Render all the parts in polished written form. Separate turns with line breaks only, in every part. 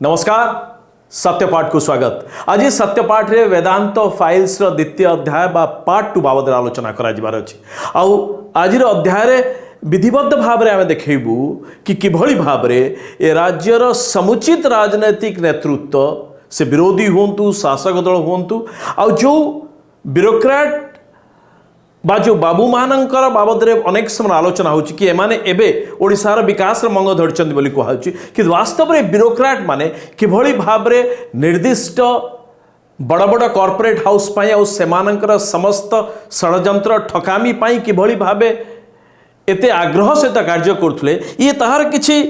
नमस्कार सत्यपाठ को स्वागत। आज सत्यपाठ रे वेदांत फाइल्स रो द्वितीय अध्याय बा पार्ट 2 बाबद आलोचना करा जिबार अछि। आउ आज रो अध्याय रे विधिबद्ध भाव रे हमें देखैबू कि किभଳି भाव रे ए राज्य रो समुचित राजनैतिक नेतृत्व से विरोधी होंतु शासक दल होंतु आउ जो ब्यूरोक्रेट बा जो बाबू मानकर बाबद रे अनेक समय आलोचना होची कि एमाने एबे ओडिसार विकास रे मंग धरचंदी बोली कहउची कि वास्तव रे ब्यूरोक्रेट माने किभଳି भाव रे निर्दिष्ट बड़ बड़ कॉर्पोरेट हाउस पाई आ सेमानकर समस्त षडयंत्र ठकामी पाई किभଳି भावे एते आग्रह सहित कार्य करथुले ये ताहार किछि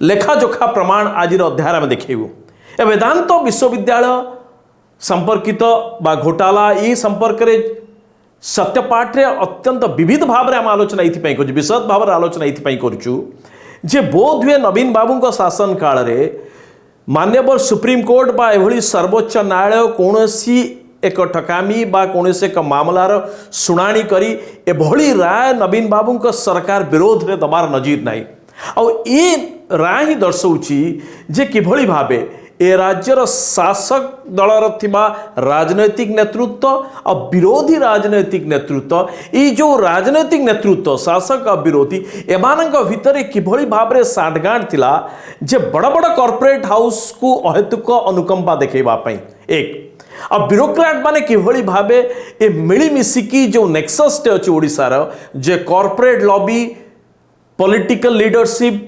लेखाजोखा प्रमाण आज अध्याय में देखैबू। ए वेदांत विश्वविद्यालय संपर्कित बा घोटाला ई संपर्क रे सत्यपाठ रे अत्यंत विविध भाव आम आलोचना ये विशद भाव आलोचना ये जे बोध हुए नवीन बाबू शासन काल रे मान्यवर सुप्रीम कोर्ट बा एभली सर्वोच्च न्यायालय कौनसी एक ठकामी बा कौनसी एक मामलार शुणाणी करी एभली राय नवीन बाबू सरकार विरोध में दबार नजीर नहीं। आउ ये राय ही दर्शाऊची जे किभଳି भावे ए राज्यर शासक दलर थिबा राजनैतिक नेतृत्व और विरोधी राजनैतिक नेतृत्व ये जो राजनैतिक नेतृत्व शासक और विरोधी एमानक भितर किभଳି भाबरे साठगांठ थिला जे बड़ बड़ कॉर्पोरेट हाउस को अहेतुक अनुकंपा देखैबा पई एक और ब्यूरोक्रेट माने किभଳି भाबे ए मिली मिसिकी जो नेक्सस टे अछि ओडिसार जे कॉर्पोरेट लॉबी पॉलिटिकल लीडरशिप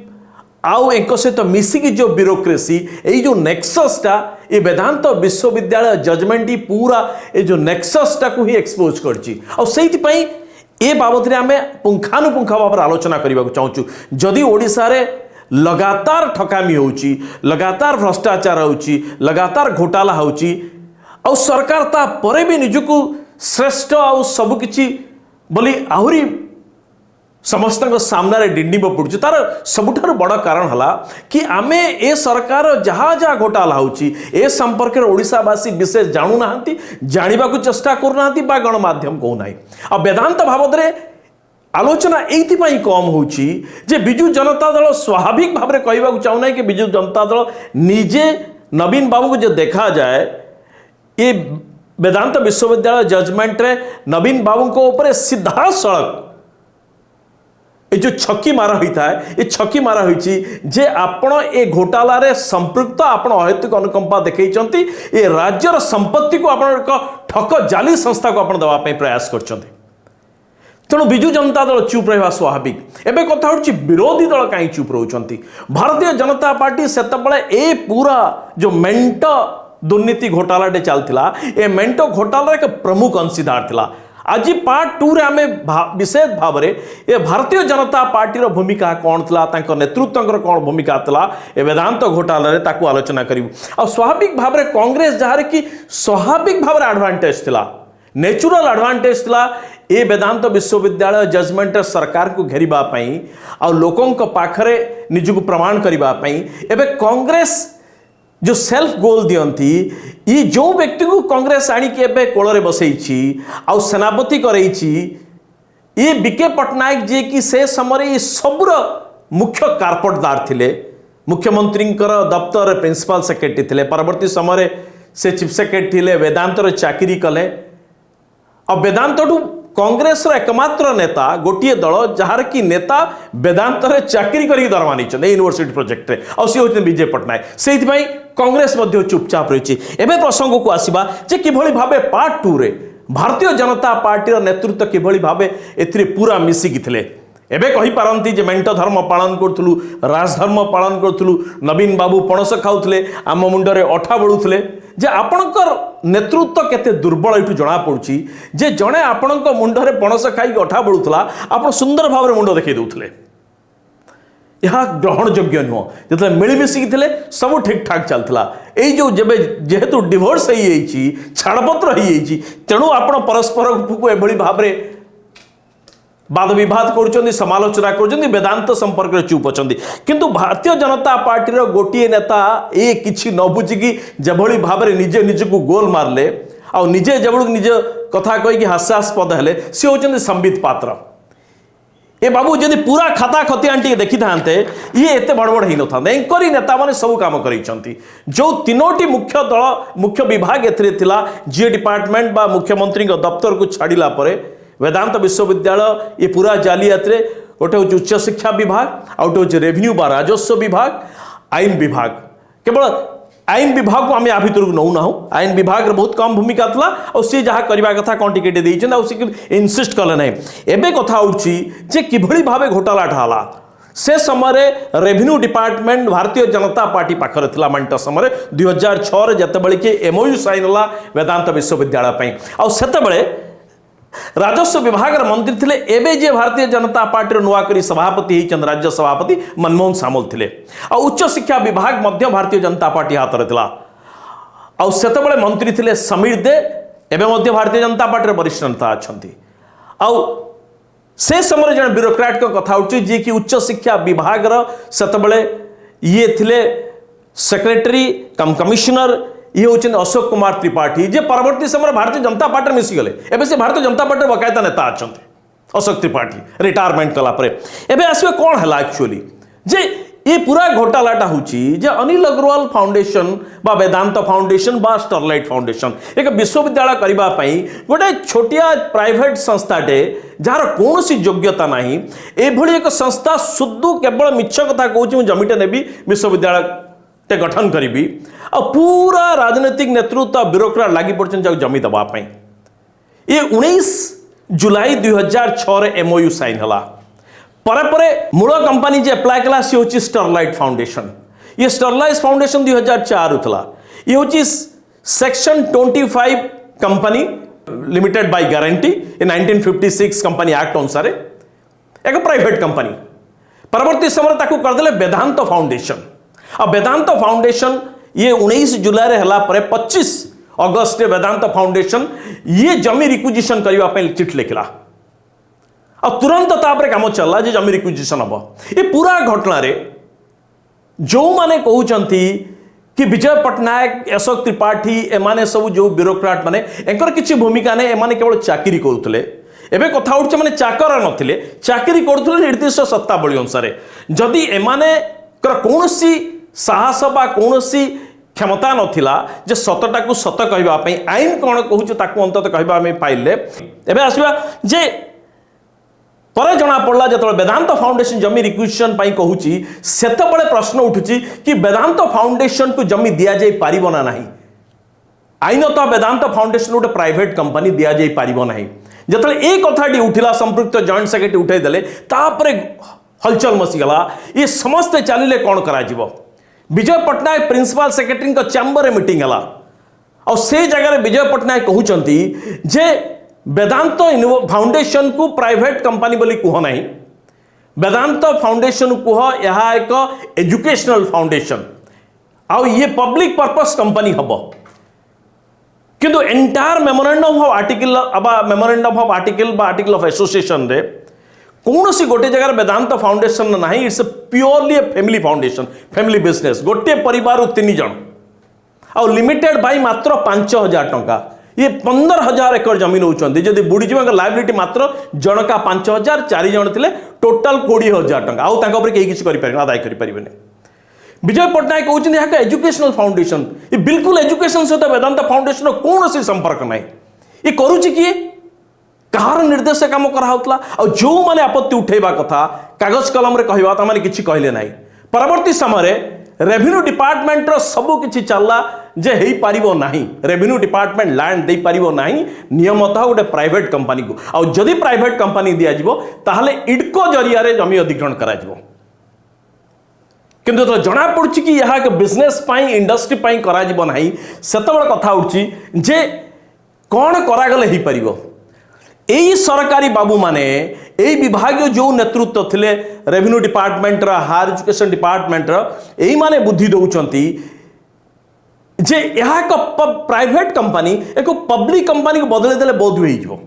आउ एक सहित मिसिकी जो ब्यूरोक्रेसी ये जो नेक्ससटा ये वेदांत विश्वविद्यालय जजमेंट ही पूरा ये जो नेक्ससटा को ही एक्सपोज करछि। और सेति पई ए बाबद रे हमें पुंखानुपुंखा भाव आलोचना करबा चाहूँ। जदि ओडिसा रे लगातार ठकामी होउची लगातार भ्रष्टाचार होउची लगातार घोटाला होउची और सरकार ता परे भी निजको श्रेष्ठ और सब किछि बोली आहुरी समस्त सामने डिंडिब पड़ुଛି तार सबुठार बड़ कारण हला कि आमे ए सरकार जहाँ जहाँ घोटाला होची ए संपर्क में ओडिशावासी विशेष जानू नाहंती जानिबा को चेष्टा करू नाहंती बा गणमाध्यम कहू नाही। आ वेदांत बाबद रे आलोचना एइथिपाई कम होची जे बिजू जनता दल स्वाभाविक भाव में कहबा चाहू नाही कि बिजू जनता दल निजे नवीन बाबू को जो देखा जाए ये वेदांत विश्वविद्यालय जजमेंट रे नवीन बाबू को ऊपर सीधा सड़क ये जो छकी मारा होता है ये छकी मारा होती जे आपण ए घोटाला रे संपृक्त आपण अहेतुक अनुकंपा देखैचंती ये राज्यर संपत्ति को आपण ठक जाली संस्था को आपण दवा पे प्रयास करचंती। तेणु बिजू जनता दल चुप रहा स्वाभाविक। एबे कथा होची विरोधी दल कहीं चुप रहउचंती। भारतीय जनता पार्टी सेतबळे ए पूरा जो मेंट दुर्नीति घोटालाटे चलथिला ए मेंट घोटाला एक प्रमुख अंशीदार थिला। आज पार्ट 2 रे हमें विशेष भाव में ये भारतीय जनता पार्टी रो भूमिका कौन थला तांको नेतृत्व कौन भूमिका थला ए वेदांत घोटाला रे ताकू आलोचना करिवु। और स्वाभाविक भाव में कांग्रेस जहार की स्वाभाविक भाव में एडवांटेज थिला नेचुरल एडवांटेज थिला ए वेदांत विश्वविद्यालय जजमेंट सरकार को घेरिबा पई और लोकों को पाखरे निजको प्रमाण करिबा पई एबे कांग्रेस जो सेल्फ गोल दियंती ये जो व्यक्ति को कांग्रेस आणिकी एबे कोଳରେ बसैछि आ सेनापति करैछि ये बीके पटनायक जे कि से समय ये सबुर मुख्य कारपटदार थिले मुख्यमंत्री दफ्तर प्रिंसिपल सेक्रेटरी थिले परवर्ती समय से चीफ सेक्रेटरी थिले वेदांत चाकरी कले और वेदांत कांग्रेस एकमात्र नेता गोटे दल जार कि नेता वेदांत चाकरी कर दरमा नहीं यूनिवर्सिटी प्रोजेक्ट रे और सी होते विजय पटनायक से कांग्रेस चुपचाप रही। एवं प्रसंग को आसवा जे किभଳି भावे पार्ट 2 रे भारतीय जनता पार्टी नेतृत्व किभଳି भावे एथिरे पूरा मिसिकी थिले। एबे कहि पारंती जे मेंट धर्म पालन करथुलु राजधर्म पालन करथुलु नवीन बाबू पणस खाउथले आम मुंडरे अठा बळुथले जे आपणकर नेतृत्व केते दुर्बल एठु जना पड़ुची जे जणे आपणक मुंडरे पणस खाई अठा बळुथला आपण सुंदर भाव रे मुंड देखै दउथले। यह ग्रहण योग्य नुह जो मिलमिशिकी थे सब ठीक ठाक चलता यही जो जब जेहेतु डिवोर्स हो छाड़पत्र हो तेणु आप परस्पर को एभली भाव में वाद विवाद कर समालोचना कर वेदांत संपर्क में चुप अच्छा किंतु भारतीय जनता पार्टी गोटे नेता ये किसी न बुझिकी जभली भाव में निजे निजक गोल मारले आ निजे जब निज कथा कहीकि हास्यास्पद हेले सी होचंदी संबित पात्र। ए बाबू जदि पूरा खाता खतियान टी देखी था ये एत बड़ बड़ हो था एंकरी नेता मैंने सब काम कर जो तीनोटी मुख्य दल मुख्य विभाग एथिला जीए डिपार्टमेंट बा मुख्यमंत्री दफ्तर को छाड़ा पर वेदांत विश्वविद्यालय ये पूरा जालियात गोटे हूँ उच्च शिक्षा विभाग आउटे हूँ रेवेन्यू बा राजस्व विभाग आईन विभाग केवल आईन विभाग को आम या भर नौना आईन विभाग बहुत कम भूमिका था और सी जहाँ करने कथा कौन टिकेट इनसिस्ट कले ना एवं कथा होची किभली भाव घोटालाटा है से समय revenue department Bharatiya Janata party पाखर था मांट समय 2006 जितेबाला कि एमओयू साइन है वेदांत विश्वविद्यालय आते राजस्व विभाग मंत्री थे एवं जे भारतीय जनता पार्टी नुआकरी सभापति होती राज्य सभापति मनमोहन सामल थे उच्च शिक्षा विभाग मध्य भारतीय जनता पार्टी हाथ में था से मंत्री थे समीर दे एवं भारतीय जनता पार्टी वरिष्ठ नेता अच्छा से समय जन ब्यूरोक्राट कथा जी कि उच्च शिक्षा विभाग से ये थे सेक्रेटरी कम कमिश्नर ये होते अशोक कुमार त्रिपाठी जे परवर्ती समय भारतीय जनता पार्टी मिसीगले एवं से भारतीय जनता पार्टी बकायदा नेता अच्छा अशोक त्रिपाठी रिटायरमेंट कलापर एवं आसवे कौन है एक्चुअली जे ये पूरा घोटालाटा हूँ अनिल अग्रवाल फाउंडेशन बा वेदांत फाउंडेशन बा स्टरलाइट फाउंडेशन एक विश्वविद्यालय करने गोटे छोटिया प्राइवेट संस्थाटे जार कौन योग्यता ना एभली एक संस्था सुदू केवल मिछ कथा कहूँ जमीटे नेबी विश्वविद्यालय गठन करी आ पूरा राजनीतिक नेतृत्व ब्यूरोक्राट लगी पड़ते जमी दवाई ये 19 जुलाई 2006 एमओयू साइन है पर मूल कंपनी जे अप्लाई कला सी हूँ स्टरलाइट फाउंडेशन ये स्टरलाइट फाउंडेशन 2004 था ये हूँ section 25 company limited by guarantee ये 1956 कंपनी एक्ट अनुसार एक प्राइवेट कंपनी परवर्ती समय करदे वेदांत फाउंडेशन आ वेदांत फाउंडेशन ये 19 जुलाई है 25 अगस्त वेदांत फाउंडेशन ये जमी रिक्विजिशन करने चिठी लिखला और तुरंत तापर काम चलला जे जमी रिक्विजिशन हम ये पूरा घटना रे जो माने कहउचंती कि विजय पट्टनायक अशोक त्रिपाठी एमाने सब जो ब्यूरोक्राट माने एंकर किछि भूमिका ने एमाने केवल चाकरी करथले एबे कथा उठছে माने चाकर नथिले चाकरी करथले निर्दिष्ट सत्तावली अनुसार जदि एमाने कौनसी साहस बा कौनसी क्षमता नथिला जे सतटा को सत कहबा पई आईन कोन कहउछ ताकू अंतत कहबा में पाइले एबे आसीबा जे पर जना पड़ला जो वेदांत फाउंडेशन जमी रिक्विजिशन कहूँ सेतबले प्रश्न उठुची कि वेदांत फाउंडेशन को जमी दि जाई पारिबो ना नहीं आईनतः वेदांत फाउंडेशन गोटे प्राइवेट कंपनी दि जाई पारिबो नहीं जतले ए कथाटी उठिला संपृक्त जॉइंट सेक्रेटरी उठाई देले तापरे हलचल मसीगला ये समस्ते चलिले कौन करा जीवो विजय पट्टनायक प्रिंसिपल सेक्रेटरी का चैम्बर मीटिंग है और से जगह विजय पट्टनायक कहउचंती जे वेदांत फाउंडेशन को प्राइवेट कंपनी बोली कह ना वेदांत फाउंडेशन कह यह एक एजुकेशनल फाउंडेशन आउ ये पब्लिक पर्पस कंपनी हम किंतु entire memorandum of article memorandum of article of association रे कौन सी गोटे जगह वेदांत फाउंडेशन ना it's purely family foundation family business गोटे परिवार 3 जन आ लिमिटेड बाय मात्र 5,000 टंका ये 15,000 एकड़ जमीन होती जब बुड़ी जाए लाइबिलिटी मात्र जनका 5,000 4 जन थे टोटाल 20,000 टंका आउ कहीं किसी आदाय करें विजय पट्टनायक कहते हैं एजुकेशनल फाउंडेशन ये बिल्कुल एजुकेशन सहित वेदांत फाउंडेशन कौन सी संपर्क ना ये करुच्ची किए कहार निर्देश कम कराला और जो मैंने आपत्ति उठेबा कथा कागज कलम रे कहवा तो मैंने किसी कहले ना परवर्ती समय रेवेन्यू डिपार्टमेंट सबू किसी चलला जे हेई पारिबो नाही रेवेन्यू डिपार्टमेंट लैंड दे पारिबो नाही नियमतः गोटे प्राइवेट कंपनी को और जदि प्राइवेट कंपनी दिया जिवो ताहले इडको जरिया रे जमी अधिग्रहण करा जिवो किंतु तो जना पड़छि कि यह बिजनेस पाई इंडस्ट्री पाई करा जिवो नाही सेतबेले कथा उठछि जे कोन करागले हेई पारिबो एई सरकारी बाबू माने एई विभाग जो नेतृत्व थिले revenue department higher education department एई माने बुद्धि दउचंती जे यह एक प्राइवेट कंपनी एक पब्लिक कंपनी को बदले देले बोध हुई जो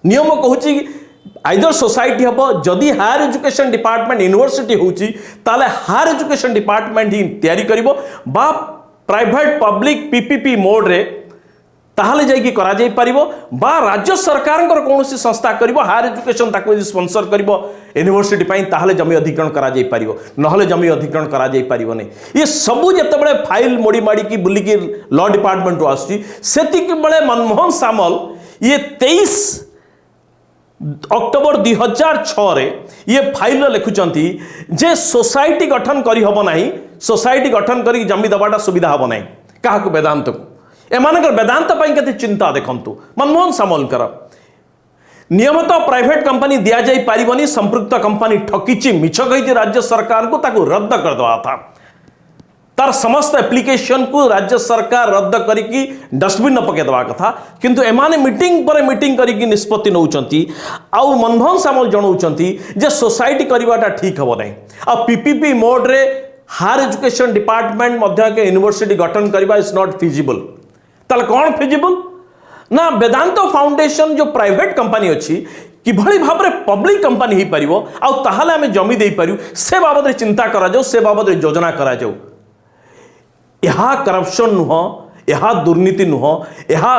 नियम कहूँ आइदर सोसाइटी हम जदि हायर एजुकेशन डिपार्टमेंट यूनिवर्सिटी होची ताले हायर एजुकेशन डिपार्टमेंट ही तैयारी करिवो बा प्राइवेट पब्लिक पीपीपी मोड रे ताहले जाइए करा जाई परिबो बा राज्य सरकार कौन संस्था करिबो हायर एजुकेशन ताको स्पॉन्सर करिबो यूनिवर्सिटी पई ताहले जमी अधिग्रहण करा जाई परिबो नहले जमी अधिग्रहण करा जाई परिबो नै ये सबु जतबेले फाइल मोड़ी माड़ी की बुली की लॉ डिपार्टमेंट रो आसी सेतिक बेले मनमोहन सामल ये 23 अक्टोबर 2006 रे ये फाइल लिखुचंती जे सोसाइटी गठन करी हबो नाही सोसाइटी गठन करी जमी दबाटा सुविधा हबो नाही काहाकू वेदांत को एमानकर वेदांत पई केते चिंता देखंतु मनमोहन सामलकर नियमित प्राइवेट कंपनी दिया जाई पारिबनी संपृक्त कंपनी ठकीची मिछ कही राज्य सरकार को ताकू रद्द कर दवा था तार समस्त एप्लिकेशन को राज्य सरकार रद्द करिकी डस्टबिन न पके दवा कथा किंतु एमाने मीटिंग पर मीटिंग करिकी निष्पत्ति नउचंती आ मनमोहन सामल जणाउचंती जे सोसाइटी करिवाटा ठीक हबो नै आ पीपीपी मोड रे हायर एजुकेशन डिपार्टमेंट मध्य के यूनिवर्सिटी गठन करबा इज नॉट फिजिबल ताले कौन फिजिबल ना वेदांत फाउंडेशन जो प्राइवेट कंपनी अच्छी किभली भाव में पब्लिक कंपनी ही परिवो आ ताहाले हमें जमी दे परियो से बाबद रे चिंता करा जाओ से बाबद रे योजना करा जाओ यहा करप्शन नुह यहा दुर्नीति नुह यहा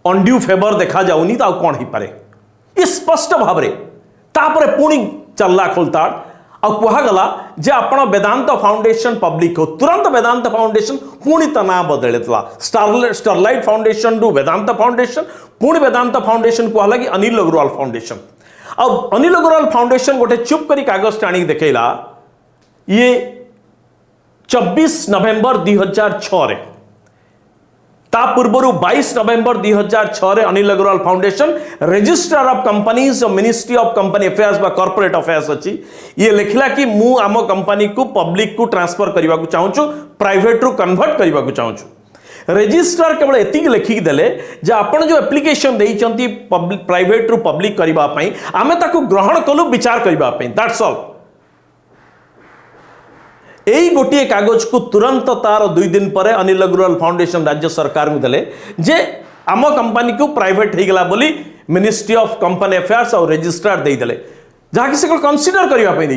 अनड्यू फेवर देखा जाउनी ता कौन ही पारे ये स्पष्ट भाव रे तापरे पुणी चलला खोलताड़ आ कहगला जे आपण वेदांत फाउंडेशन पब्लिक हो तुरंत वेदांत फाउंडेशन पुणी ता ना बदलला स्टारलाइट फाउंडेशन रु वेदांत फाउंडेशन पुणी वेदांत फाउंडेशन कहला कि अनिल अग्रवाल फाउंडेशन आ अनिल अग्रवाल फाउंडेशन गोटे चुप करी कागज टाणी देखैला ये 24 नवेम्बर 2006 रे ता पूर्वर 22 नवेम्बर 2006 रे Anil Agarwal foundation registrar of companies ministry of company affairs बा कॉर्पोरेट अफेयर्स अच्छी ये लिखला कि मु आम कंपनी को पब्लिक को ट्रांसफर करने को चाहूँ प्राइवेट रु कन्वर्ट करने को चाहूँ रजिस्ट्रार केवल एति लिखिक देले जे आपण जो एप्लिकेशन देइचंती प्राइवेट रु पब्लिक करबा पई आमे ताकू ग्रहण कलु विचार करबा पई दैट्स ऑल यही गोटे कागज को तुरंत तार 2 दिन पर अनिल अग्रवाल फाउंडेशन राज्य सरकार को देले जे आम कंपनी को प्राइवेट हो गला बोली मिनिस्ट्री ऑफ कंपनी अफेयर्स और रजिस्ट्रार दे देले जहाँकि से कनसीडर करने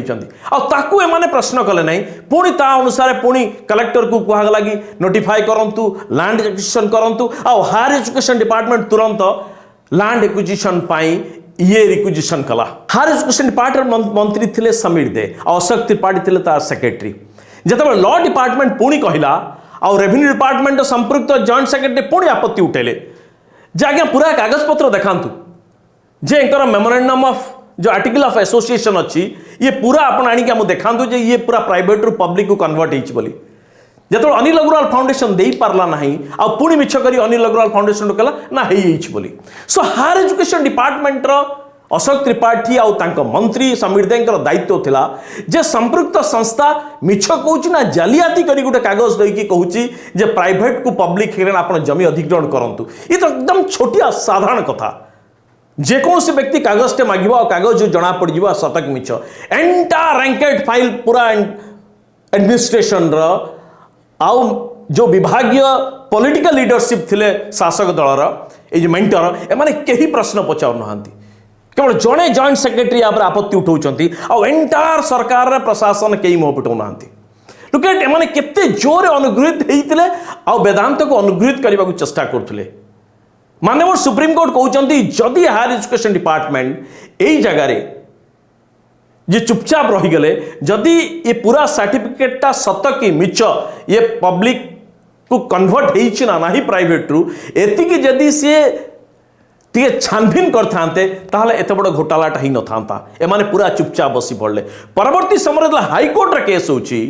एमाने प्रश्न कले नहीं पुणी ता अनुसार पुणी कलेक्टर को कहगला कि नोटिफाई करंतु लैंड एक्विजिशन करंतु आ हायर एजुकेशन डिपार्टमेंट तुरंत लैंड एक्विजिशन पाई ये रिक्विजिशन कला हायर एजुकेशन डिपार्टमेंट मंत्री थिले समीर दे अशोक त्रिपाठी थिले तार सेक्रेटरी जब लॉ डिपार्टमेंट पुणी कहला और रेवेन्यू डिपार्टमेंट संपृक्त जॉइंट सेक्रेटरी पुणी आपत्ति उठेले जे आज्ञा पूरा कागज पत्र देखांतु जे एंकर मेमोरेंडम ऑफ जो आर्टिकल ऑफ एसोसिएशन अच्छी ये पूरा आपण आनिक हम देखांतु जे ये पूरा प्राइवेट रु पब्लिक को कन्वर्ट होइछ बोली जतो अनिल अग्रवाल फाउंडेशन देई पारला नाही आ पुणी मिछ करी अनिल अग्रवाल फाउंडेशन कहला ना हेइछ बोली सो हायर एजुकेशन डिपार्टमेंट रो अशोक त्रिपाठी आउ तांको मंत्री समीर देंकर दायित्व थिला जे संपृक्त संस्था मिछ कहूची ना जालियाती करी गुटे कागज देई की कहूची जे प्राइवेट को पब्लिक हेरन आपण जमी अधिग्रहण करंतु ये तो एकदम छोटिया साधारण कथा जे कौन से व्यक्ति कागज टे मागिबो आ कागज जो जना पड़ जिवो सतक मिछ एंटायर रैंकेड फाइल पूरा एडमिनिस्ट्रेशन रो आउ जो विभागीय पॉलिटिकल लीडरशिप थिले शासक दलर ए जे मेंटर एमाने केही प्रश्न पचार नहांती केवल जड़े जॉइंट सेक्रेटरी आपत्ति उठाउछंती आ एंटायर सरकार प्रशासन कई मुह पिटाउ नांती लुक एट एमाने केते जोर अनुगृहित हेइतिले आ वेदांत को अनुगृहित करबा को चेष्टा करथुले माननीय सुप्रीम कोर्ट कहउछंती जदि हायर एजुकेशन डिपार्टमेंट एई जगह रे जे चुपचाप रही गले जदि ये पूरा सर्टिफिकेटटा सत कि मिछ ये पब्लिक को कन्वर्ट हेइछि ना नाही प्राइवेट रु एति कि जदि से टे छानभिन करते एत बड़ घोटालाटा ही न था एमाने पूरा चुपचाप बसी पड़े परवर्ती समय हाईकोर्ट केस होची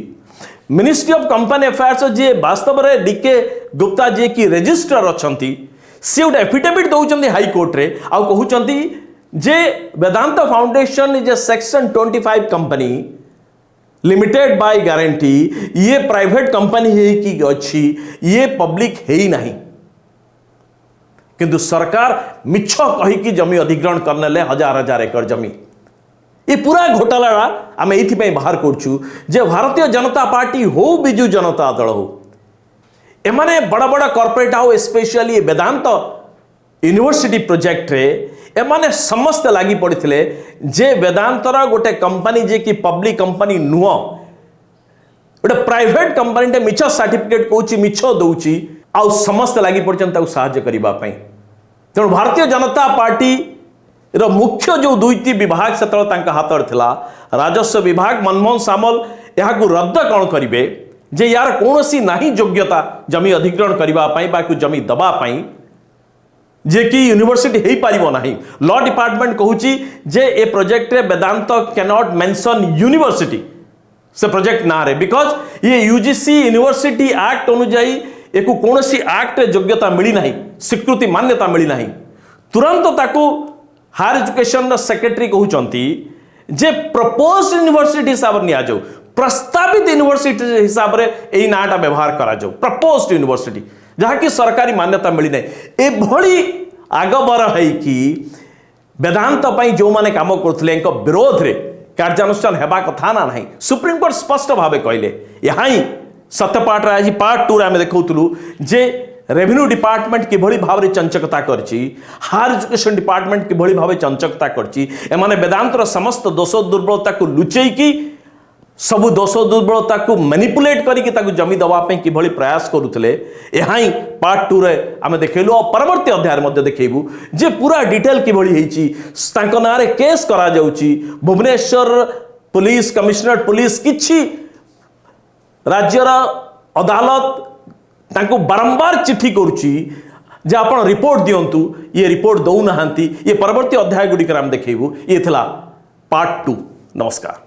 मिनिस्ट्री ऑफ कंपनी अफेयर्स जे वास्तव में डीके गुप्ता जे कि रजिस्ट्रार अच्छी सी गोटे एफिडेविट दौरान हाईकोर्ट रे आ कहते जे Vedanta foundation is a section 25 company limited by guarantee ये प्राइवेट कंपनी है कि अच्छी ये पब्लिक है ही नहीं किंतु सरकार मिछ कहीकि जमी अधिग्रहण करने ले हजार हजार एकड़ जमी ये पूरा घोटाला आम ये बाहर करछु जे भारतीय जनता पार्टी हो बिजु जनता दल हो एमाने बड़ बड़ corporate house specially Vedanta university project रे एमाने समस्त लगी पड़ते जे वेदांतर गोटे कंपनी जे कि पब्लिक कंपनी नुह गोटे प्राइवेट कंपनी मिछ सर्टिफिकेट कौची मिछ दौची आउ समस्त लगी पड़ते साहाय्य करने। तेणु भारतीय जनता पार्टी रो मुख्य जो दुईटी विभाग से हाथ थिला राजस्व विभाग मनमोहन सामल यहाँ रद्द कौन करेंगे जे यार कौन सी नहीं योग्यता जमी अधिग्रहण करने जमी दवापाई जे कि यूनिवर्सिटी हो पार ना। लॉ डिपार्टमेंट कहूँ जे ए प्रोजेक्ट रे वेदांत कैनॉट मेंशन यूनिवर्सिटी से प्रोजेक्ट ना रे बिकॉज ये यूजीसी यूनिवर्सिटी एक्ट अनुजाई एक कौन सी एक्ट योग्यता मिली ना स्वीकृति मान्यता मिली ना। तुरंत ताकू हायर एजुकेशन सेक्रेटरी कहते जे प्रपोज यूनिवर्सिटी हिसाब से नि प्रस्तावित यूनिवर्सिटी हिसाब से यही नाटा व्यवहार करा जाओ प्रपोज यूनिवर्सिटी जहाँकि सरकारी मान्यता मिली ना। एभली आगबर है कि वेदांत जो मैंने कम करते विरोध रे कार्यानुष्ठान हेबा कथा ना नहीं। सुप्रीमकोर्ट स्पष्ट भाव कहले यहाँ ही सत्यपाठ आज पार्ट 2 आम देखुलू जे रेवेन्यू डिपार्टमेंट किभली भाव में चंचकता करछि हायर एजुकेशन डिपार्टमेंट किभली भाव चंचकता करछि एमाने वेदांतर समस्त दोष दुर्बलता को लुचेकी सबु दोष दुर्बलता को मैनिपुलेट करके जमी दवाई किभली प्रयास करुले यहाँ ही पार्ट 2 रे आम देखलु और परवर्ती अध्याय देखू जे पूरा डिटेल किभली ना रे केस करा जाउछि। भुवनेश्वर पुलिस कमिश्नरेट पुलिस किछि राज्यर अदालत तांको बारंबार चिट्ठी करुछि जे आपण रिपोर्ट दियंतु ये रिपोर्ट दौ नाहंती। ये परवर्ती अध्याय गुडी आम देखू। ये थिला पार्ट 2। नमस्कार।